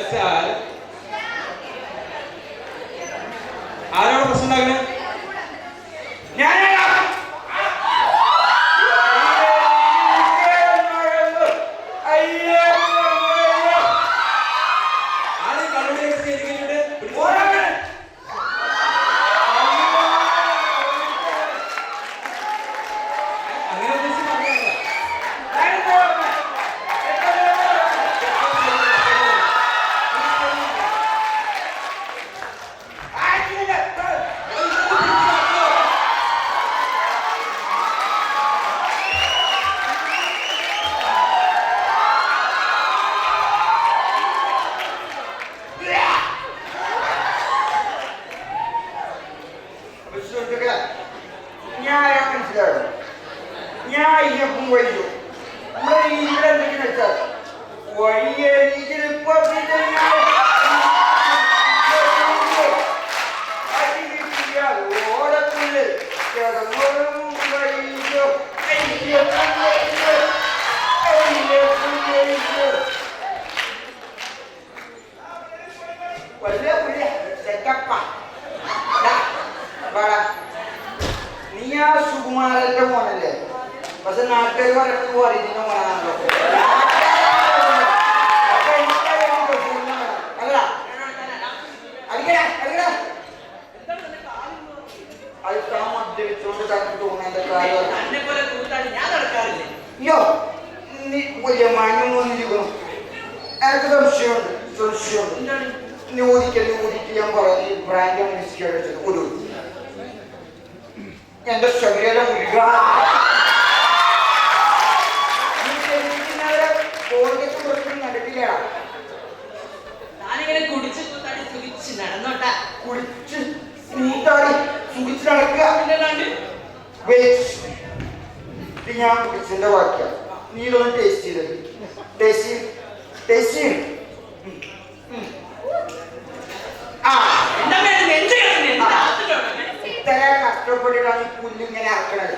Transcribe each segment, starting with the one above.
വെച്ചാൽ ആരാണ് പ്രശ്നം ഉണ്ടാക്കുന്നത്? നീ ആ സുകുമാരന്റെ മോനല്ലേ? പക്ഷെ നാട്ടുകാർ പറയുന്നത് പറയുന്ന മോനാണല്ലോ. മദ്യപിച്ചോണ്ട് തന്നെ തോന്നുന്ന കാര്യം അയ്യോ നീ വലിയ മാന്യം വന്നിരിക്കുന്നു. എനിക്ക് സംശയമുണ്ട്. നീ ഊതിക്ക് ഞാൻ പറഞ്ഞു ബ്രാൻഡ് വിസ്കി അടിച്ചത് ഒരു എന്റെ ശരീരം നടക്കില്ല. ഞാനിങ്ങനെ കുടിച്ച് കൂത്താടി സുഖിച്ച് നടന്നോട്ടാ. കുടിച്ച് കൂത്താടി സുഖിച്ച് നടക്കുക. ഞാൻ കുടിച്ചതിന്റെ വാക്യ നീ ഇതൊന്ന് ടേസ്റ്റ് ചെയ്തത്. ടേസ്റ്റ് ഇത്ര കഷ്ടപ്പെട്ടിട്ടാണ് ഈ പുല്ലിങ്ങനെ ഇറക്കണത്.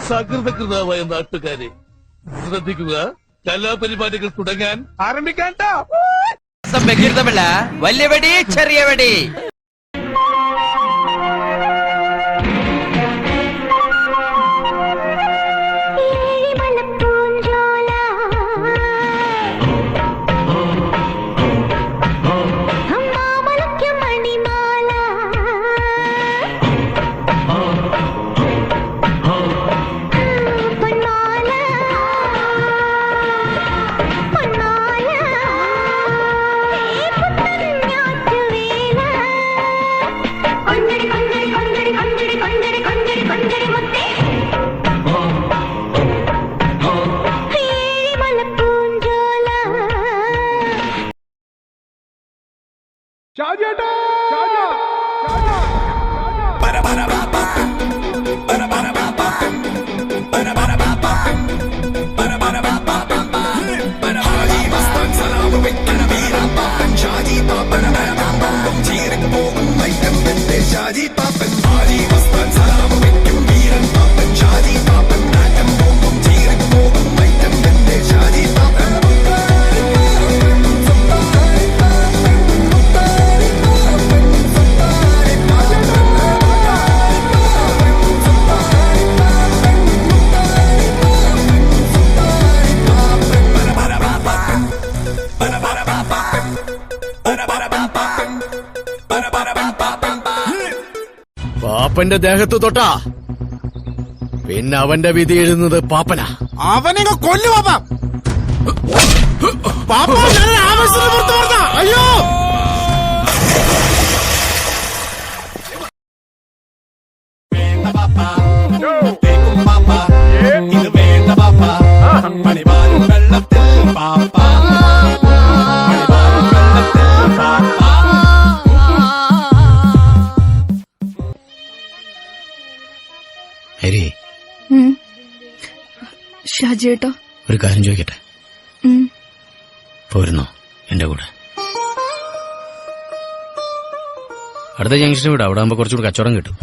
സകൃതകൃതമായ നാട്ടുകാരെ ശ്രദ്ധിക്കുക, കലാപരിപാടികൾ തുടങ്ങാൻ ആരംഭിക്കാൻ. വലിയ വെടി ചെറിയ വെടി. പാപ്പന്റെ ദേഹത്ത് തൊട്ടാ പിന്നെ അവന്റെ വിധി എഴുതുന്നത് പാപ്പനാ. അവനെ കൊല്ലു പാപ്പ. പാപ്പ അയ്യോ ഇത് വേണ്ട പാപ്പ. മണിമാരും വെള്ളത്തിൽ പാപ്പ. ഷാജിയേട്ടാ, ഒരു കാര്യം ചോദിക്കട്ടെ, പോരുന്നോ? എന്റെ കൂടെ. അടുത്ത ജംഗ്ഷന് വിടാം, അവിടെ ആകുമ്പോ കുറച്ചുകൂടി കച്ചവടം കിട്ടും.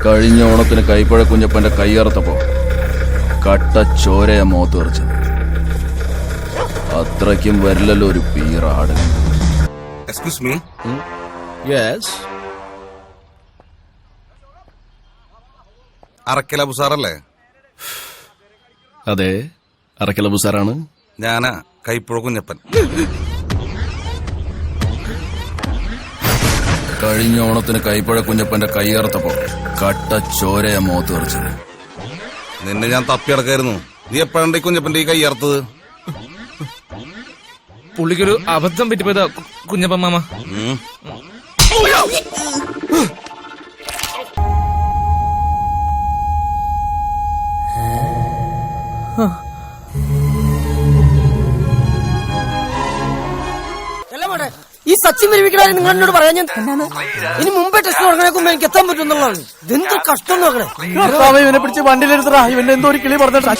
കഴിഞ്ഞ ഓണത്തിന് കൈപ്പഴ കുഞ്ഞപ്പന്റെ കൈയറുത്തപ്പോ കട്ട ചോരയ മോത്ത് തെറിച്ചത്. അത്രയ്ക്കും വരില്ലല്ലോ ഒരു പീറാട്. എക്സ്ക്യൂസ് മീ, യെസ്, അറക്കല ബുസാറല്ലേ? അതെ, അറക്കല ബുസാറാണ്. ഞാനാ കൈപ്പുഴ കുഞ്ഞപ്പൻ. കഴിഞ്ഞ ഓണത്തിന് കൈപ്പഴ കുഞ്ഞപ്പന്റെ കൈയറുത്തപ്പോ കട്ട ചോരയ മോത്ത് തെറിച്ചത്. നിന്നെ ഞാൻ തപ്പിയടക്കായിരുന്നു. നീ എപ്പോഴാണ് ഈ കുഞ്ഞപ്പന്റെ ഈ കൈയറുത്തത്? പുള്ളിക്കൊരു അബദ്ധം പറ്റിപ്പോയതാ കുഞ്ഞപ്പൻ മാമ. ഈ സച്ചിൻ വിരമിക്കണ നിങ്ങൾ എന്നോട് പറയാൻ ഞാൻ ഇനി മുമ്പേ ടെസ്റ്റ് തുടങ്ങണേക്കുമ്പോ എനിക്ക് എത്താൻ പറ്റുന്നുള്ളതാണ്. ഇതെന്ത് കഷ്ടം നോക്കണേ. ഇവനെ പിടിച്ച് വണ്ടിയിലെടുത്തടാ. ഇവന്റെ എന്തോ ഒരു കിളി പറഞ്ഞിട്ടാ.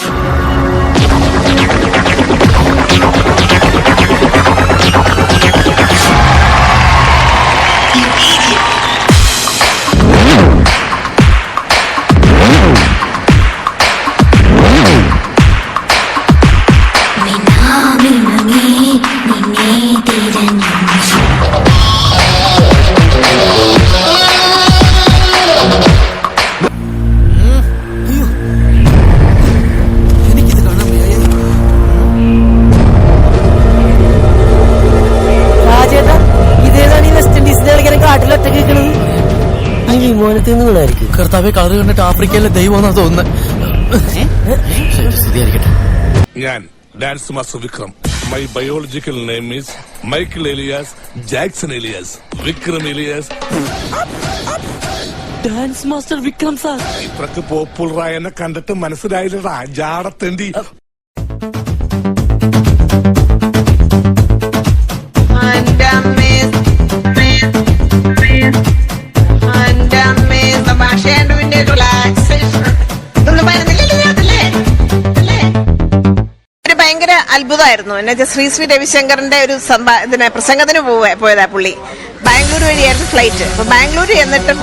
കർത്താവെ, കളറ് കണ്ടിട്ട് ആഫ്രിക്കയിലെ ദൈവമെന്നാ തോന്നുന്നത്. ഞാൻ dance master Vikram. My biological name is Michael alias Jackson alias Vikram alias. Dance master Vikram sir. ഇത്രക്ക് പോപ്പുലറായ എന്നെ കണ്ടിട്ട് മനസ്സിലായില്ലടാ ജാടത്തേണ്ടി. ഭയങ്കര അത്ഭുതമായിരുന്നു. എന്നുവെച്ചാൽ ശ്രീ രവിശങ്കറിന്റെ ഒരു പ്രസംഗത്തിന് പോയതാ പുള്ളി. ബാംഗ്ലൂർ വഴിയായിരുന്നു ഫ്ലൈറ്റ്. അപ്പൊ ബാംഗ്ലൂർ എന്നിട്ടും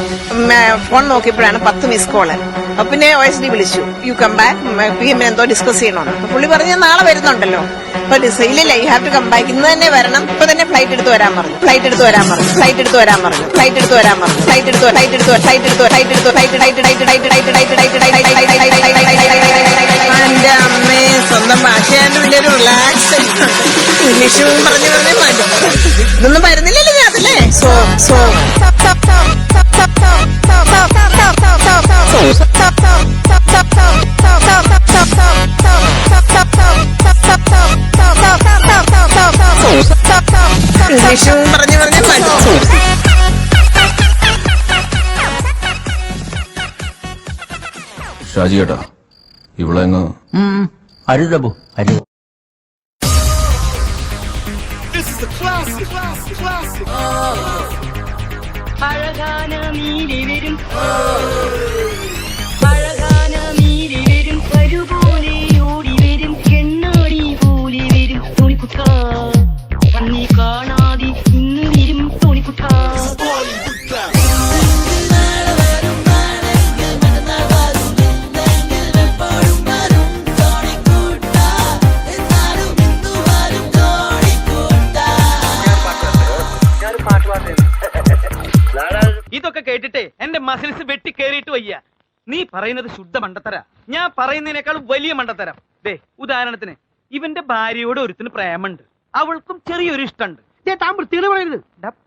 ഫോൺ നോക്കിയപ്പോഴാണ് 10 മിസ് കോള്. അപ്പൊ പിന്നെ OSD വിളിച്ചു, യു കം ബാക്ക്, PM എന്തോ ഡിസ്കസ് ചെയ്യണമെന്ന്. അപ്പൊ പുള്ളി പറഞ്ഞ നാളെ വരുന്നുണ്ടല്ലോ. അപ്പൊ ഇല്ലില്ല, you have to come back, ഇന്ന് തന്നെ വരണം, ഇപ്പൊ തന്നെ ഫ്ലൈറ്റ് എടുത്ത് വരാൻ പറഞ്ഞു. എന്റെ അമ്മേ, സ്വന്തം ഭാഷയാണ്ട് പിന്നെ ഒരു റിലാക്സ്. ഇംഗ്ലീഷും പറഞ്ഞു മാറ്റും. ഇതൊന്നും വരുന്നില്ലല്ലോ ഞാനല്ലേ. ഇംഗ്ലീഷും പറഞ്ഞു മാറ്റും. ഷാജി ഏട്ടാ, ഇവളെങ്ങ് അരുതബു അരു അഴകാന നീരി വരും, അഴകാന നീരി വരും, കരുപോലെ ഓടി വരും, കെണ്ണാടി പോലെ വരും തോണിക്കുട്ട, കണ്ണി കാണാതെ ഇന്ന് വരും തോണിക്കുട്ട. ഇതൊക്കെ കേട്ടിട്ട് എന്റെ മസിൽസ് വെട്ടി കേറിയിട്ട് വയ്യ. നീ പറയുന്നത് ശുദ്ധ മണ്ടത്തര, ഞാൻ പറയുന്നതിനേക്കാൾ വലിയ മണ്ടത്തരം. ദേ ഉദാഹരണത്തിന്, ഇവന്റെ ഭാര്യയോട് ഒരുത്തിന് പ്രേമുണ്ട്, അവൾക്കും ചെറിയൊരു ഇഷ്ടമുണ്ട്. താൻ വൃത്തികൾ പറയരുത്.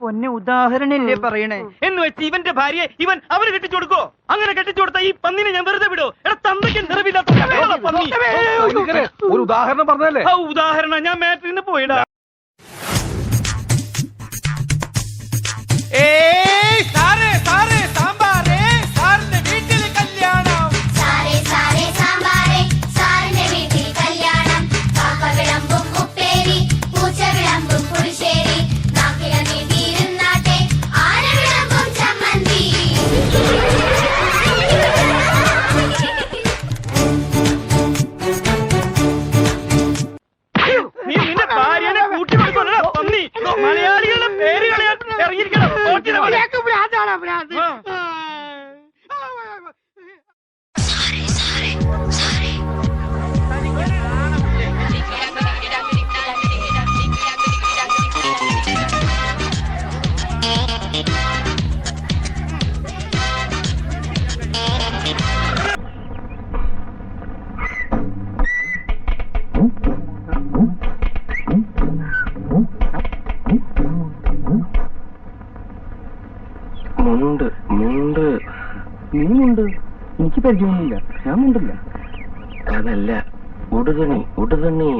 പൊന്നെ ഉദാഹരണല്ലേ പറയണേ. എന്ന് വെച്ച് ഇവന്റെ ഭാര്യയെ ഇവൻ അവന് കെട്ടിച്ചു കൊടുക്കോ? അങ്ങനെ കെട്ടിച്ചു കൊടുത്ത ഈ പന്നിനെ ഞാൻ വെറുതെ വിടോ? എടാ തന്തയ്ക്ക് നിറവില്ലാത്ത പന്നി. ഒരു ഉദാഹരണം പറഞ്ഞല്ലേ? ഉദാഹരണം ഞാൻ മാട്രിന് പോയിടാ. മലയാളികളുടെ പേര് കളയാൻ ഇറങ്ങിയിരിക്കണം. നീനുണ്ട്, എനിക്ക് പരിചയമൊന്നുമില്ല. ഞാൻ മുണ്ടില്ല. അതല്ല, ഉടുതണി ഉടുതണി.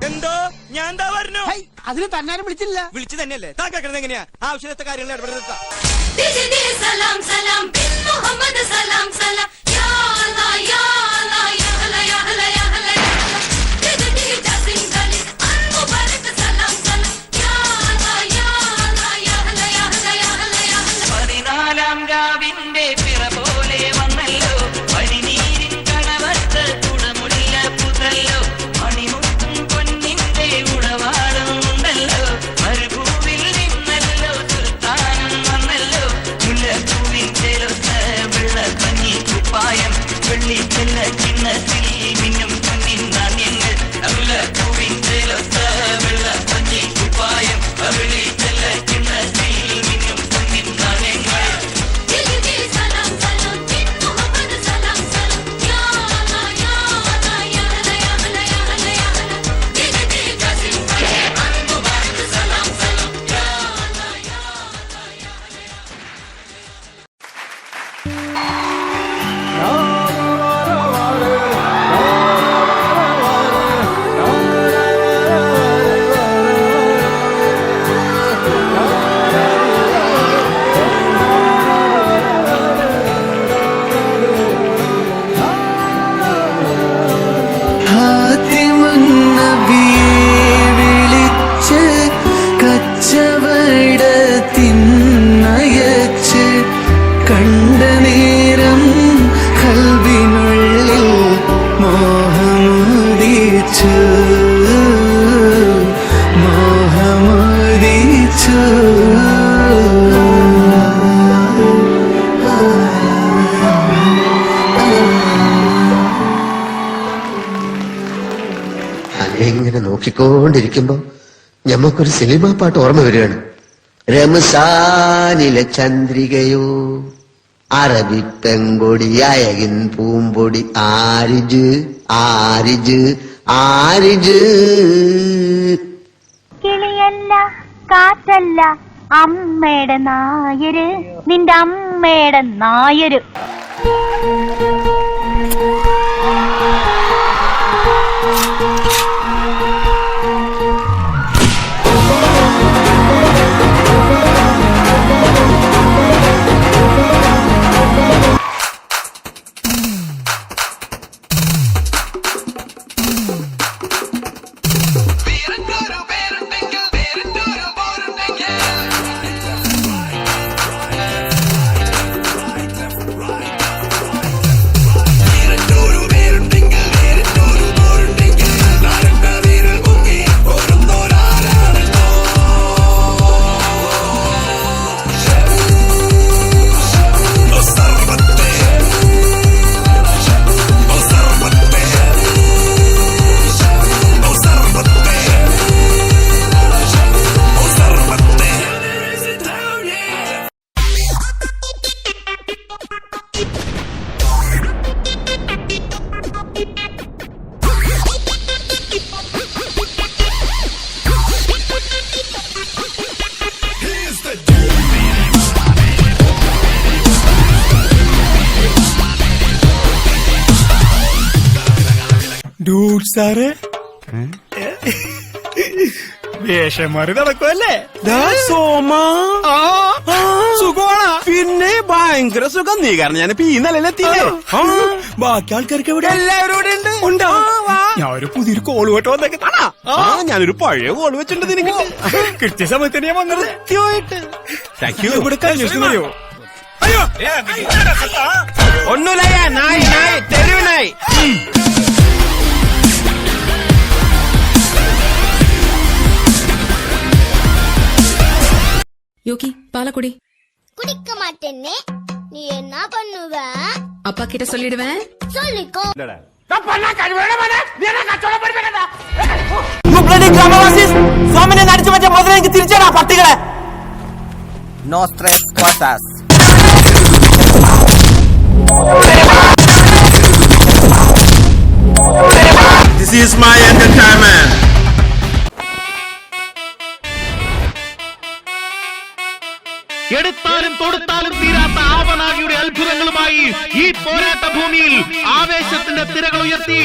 എന്തോ ഞാൻ എന്താ പറഞ്ഞു? അതിന് തന്നാരും വിളിച്ചില്ല. വിളിച്ചു തന്നെയല്ലേ? താൻ കേൾക്കണത് എങ്ങനെയാ? ആവശ്യത്തെ കാര്യങ്ങൾ ഇടപെടുത്ത സലാം സലാം ബിൻ മുഹമ്മദ് സലാം സലാം യാ അല്ലാഹ് യാ അല്ലാഹ് യാ അല്ലാഹ് യാ അല്ലാഹ് യാ അല്ലാഹ് യാ അല്ലാഹ് ദിദി ജസിൻ ഖലിൽ അൽ മുബാരക് സലാം സലാം യാ അല്ലാഹ് യാ അല്ലാഹ് യാ അല്ലാഹ് യാ അല്ലാഹ് യാ അല്ലാഹ് യാ അല്ലാഹ്. 14 രാവിന്റെ പിറ പോലെ വന്നല്ലോ പനിനീരിൻ കടവത്ത് കുടമുല്ല പുതല്ലോ മണിമുത്തും പൊന്നിന്റെ ഉടവാടും ഉണ്ടല്ലോ മരുഭൂവിൽ നിന്നല്ലോ സുൽത്താനം വന്നല്ലോ മുല്ലപ്പൂവിൻ ചേലൊത്ത വെള്ള പഞ്ഞി കുപ്പായം വെള്ളി ചെല്ല ചിന്നത്തിൽ മിന്നും പൊന്നിൻ നാണ്യങ്ങൾ മുല്ലപ്പൂവിൻ ചേലൊത്ത വെള്ള പഞ്ഞി കുപ്പായം വെള്ളി ചെല്ല ചിന്നത്തിൽ മിന്നും പൊന്നിൻ നാണ്യങ്ങൾ. സലാം സലാം ബിൻ മുഹമ്മദ് സലാം സലാം യാ അല്ലാഹ് യാ അല്ലാഹ് യാ അല്ലാഹ് യാ അല്ലാഹ് യാ അല്ലാഹ് യാ അല്ലാഹ് ദിദി ജസിൻ ഖലിൽ അൽ മുബാരക് സലാം സലാം യാ അല്ലാഹ് യാ അല്ലാഹ് യാ അല്ലാഹ്. വിളിച്ച് കച്ചവടത്തിന്നയച്ച് കണ്ട നേരം കൽവിനുള്ളിൽ മോഹമുദിച്ചു മോഹമുദിച്ചു. ഇങ്ങനെ നോക്കിക്കൊണ്ടിരിക്കുമ്പോ ഞമ്മക്കൊരു സിനിമാ പാട്ട് ഓർമ്മ വരികയാണ്. റംസാനിലെ ചന്ദ്രികയോ അറബി പെങ്കൊടി അയകിൻ പൂമ്പൊടി ആരിജ് ആരിജ് ആരിജ്. കിളിയല്ല കാറ്റല്ല അമ്മയുടെ നായര് നിന്റെ അമ്മയുടെ നായര്. സാറേ വേഷമാറി നടക്കുമല്ലേ സുഖമാണ് പിന്നെ ഭയങ്കര സുഖം. നീ കാരണം ഞാനിപ്പോ ഈ നിലയിലെത്തിയില്ലേ. ബാക്കി ആൾക്കാർക്ക് എവിടെ? എല്ലാവരും ഇവിടെ ഉണ്ട്. ഞാനൊരു പുതിയൊരു കോള് കേട്ടോ വന്നേക്കാ. ഞാനൊരു പഴയ കോള് വെച്ചിട്ടുണ്ട് നിനക്ക്. കൃത്യസമയത്ത് ഞാൻ വന്നത് കൃത്യമായിട്ട്. Thank you. ഇവിടെ കഴിഞ്ഞോ? അയ്യോ ഒന്നുമില്ല. നായി നായി തെരുവ് നായി. யோகி பாலக்குடி குடிக்க மாட்டேன்னு நீ என்ன பண்ணுவ? அப்பா கிட்ட சொல்லிடுவேன். சொல்லிக்கோ. സോമനെ നടിച്ചു വെച്ച മുതൽ എനിക്ക് തിരിച്ചടാ പട്ടികളെ. നോ സ്ട്രെസ് കോസാസ്. This is my entertainment. എടുത്താലും തൊടുത്താലും തീരാത്ത ആവനാകിയുടെ അത്ഭുതങ്ങളുമായി ഈ പോരാട്ട ഭൂമിയിൽ ആവേശത്തിന്റെ തിരകൾ ഉയർത്തി